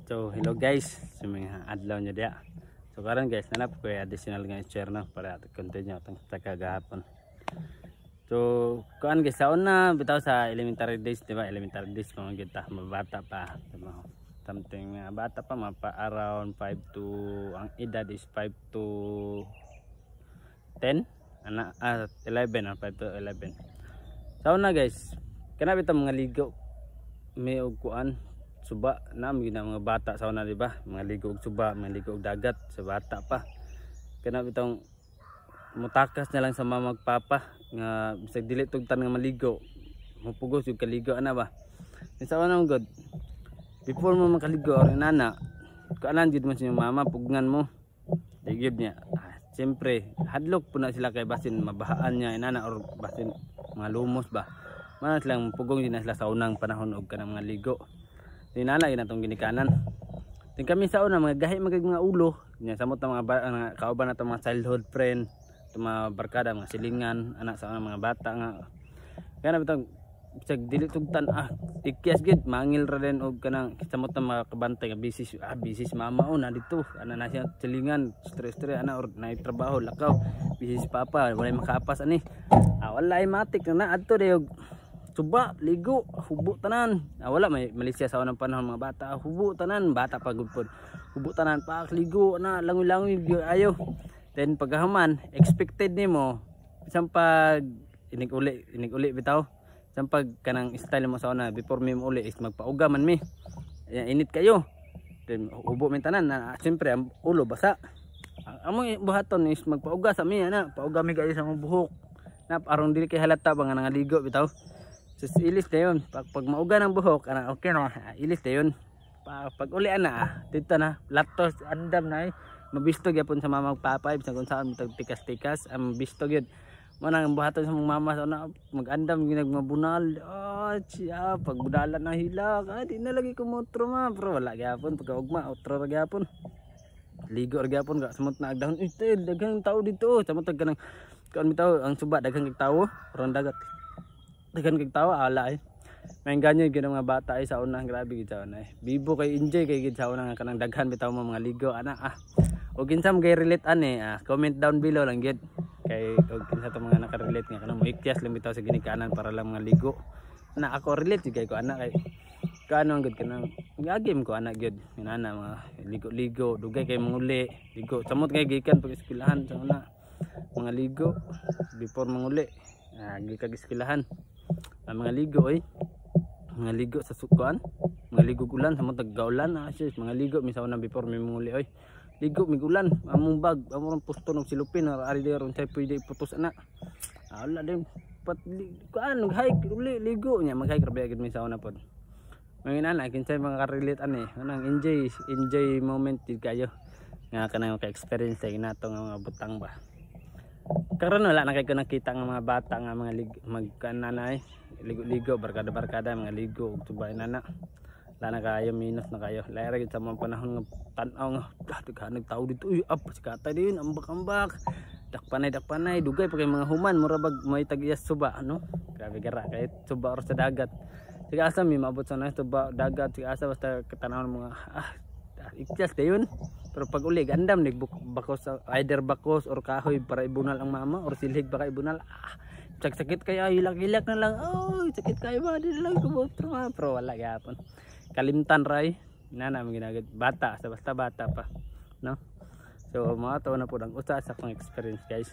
So hello guys, sa mga adlaw niya dia. So karon guys, nanap ko additional nga share na para continue atong sa kagahapon. So kuan guys, sa una bitaw sa elementary days, di ba? Elementary days mga kita, mabata pa, diba? Something bata pa, around 5 to ang edad is 5 to 10, 11 5 to 11. Sa una guys, kana bitaw mga ligo may og kuan suba na mga bata sa una, di ba? Mga ligo og suba, mga ligo og dagat sa bata pa. Kana bitong mutakas na lang sa mama magpapa nga bisag dili tugtan nga maligo. Mupugos yung kaligo ana ba. Sa una god. Before mo makaligo or nana, kaanan jud man sa mama pugngan mo. Digid niya. Siyempre, hadlok po na sila kay basin mabahaan niya inana or basin mga lumos ba. Mana silang pugong din na sila sa unang panahon og kanang mga ligo. Dinala yun atong ginikanan. Din kami sa una mga gahi mga ulo, nya samot na mga kauban nato mga childhood friend, mga barkada, mga silingan, anak sa mga bata nga. Kaya bitong bisag dili tugtan ikyas gid mangil ra den og kanang samot na mga kabantay nga bisis mama na dito, ana na siya silingan, stress ana or na trabaho lakaw, bisis papa, wala makapas ani. Wala matik na adto deyog suba, ligo, hubo tanan. Wala may Malaysia sa unang panahon mga bata, hubo tanan, bata pa gud pod. Hubo tanan pa ligo na langoy-langoy ayo. Then paghaman, expected nimo isang pag inig-uli bitaw. Isang pag kanang style mo sa una before mi mo uli is magpauga man mi. Init kayo. Then hubo min tanan na siyempre ang ulo basa. Among buhaton is magpauga sa mi ana, pauga mi kayo sa mong buhok. Na aron dili kay halata ba nga nangaligo bitaw. Sus ilis na yun. Pag mauga ng buhok, okay no, ilis na yun. Pag uli na, dito na, laptos, andam na mabistog yapon sa mama magpapay, sa kung saan tikas-tikas, mabistog yun. Muna ang buhaton sa mga mama, mag-andam, ginagmabunal, siya, pag budalan na hilak, di na lagi kumutro ma, pero wala gyapon, pagka ugma, utro ra gyapon. Ligo ra gyapon, samot na agdahon, daghang tao dito, samot ka ng, kaon bitaw, ang suba, daghang tao, parang dagat. Dagan kag tawa ala may ganyan gid mga bata sa una, grabe gid sa una bibo kay enjoy kay gid sa una nga kanang daghan bitaw mo mga ligo ana og kinsam kay relate ani comment down below lang gid kay og kinsa to mga naka-relate nga kanang moikyas lang bitaw sa ginikanan para lang mga ligo na ako relate gid kay ko ana kay kaano gid kanang gagim ko ana gid inana mga ligo-ligo dugay kay manguli ligo samot kay gikan pag eskwelahan sa una mga ligo before manguli gikag eskwelahan mga ligo mga ligo sa sukuan, mga ligo ulan sa mga tag-ulan mga ligo misaw na before may muli ligo mig ulan among bag among pusto ng silupin ari deron tay pwede iputos ana wala din pat kuan hike uli ligo nya mag-hike ra gyud misaw na pod mga inana kinsay mga ka-relate ani kanang enjoy moment gid kayo nga kanang ka-experience sa inato nga mga butang ba. Karon wala na kay ko nakita nga mga bata nga mga magkananay ligo-ligo barkada-barkada mga ligo ug subay nana. Wala na kayo minus na kayo. Laira gid sa mga panahon nga tan-aw nga daghan tao dito sikatay din ambak-ambak. Dakpanay dugay pa kay mga human mura bag may tag-iyas suba ano. Grabe gara kay suba or sa dagat. Siga asa mi maabot sa na suba dagat siga asa basta katanawon mga ikyas dayon. Pero pag uli gandam bakos either bakos or kahoy para ibunal ang mama or silhig baka ibunal sakit kaya hilak-hilak na lang sakit kaya ba di lang kumotro pero wala gyapon kalimtan ray nana ginagad bata basta bata pa no. So mga to na po ang usa sa akong experience guys.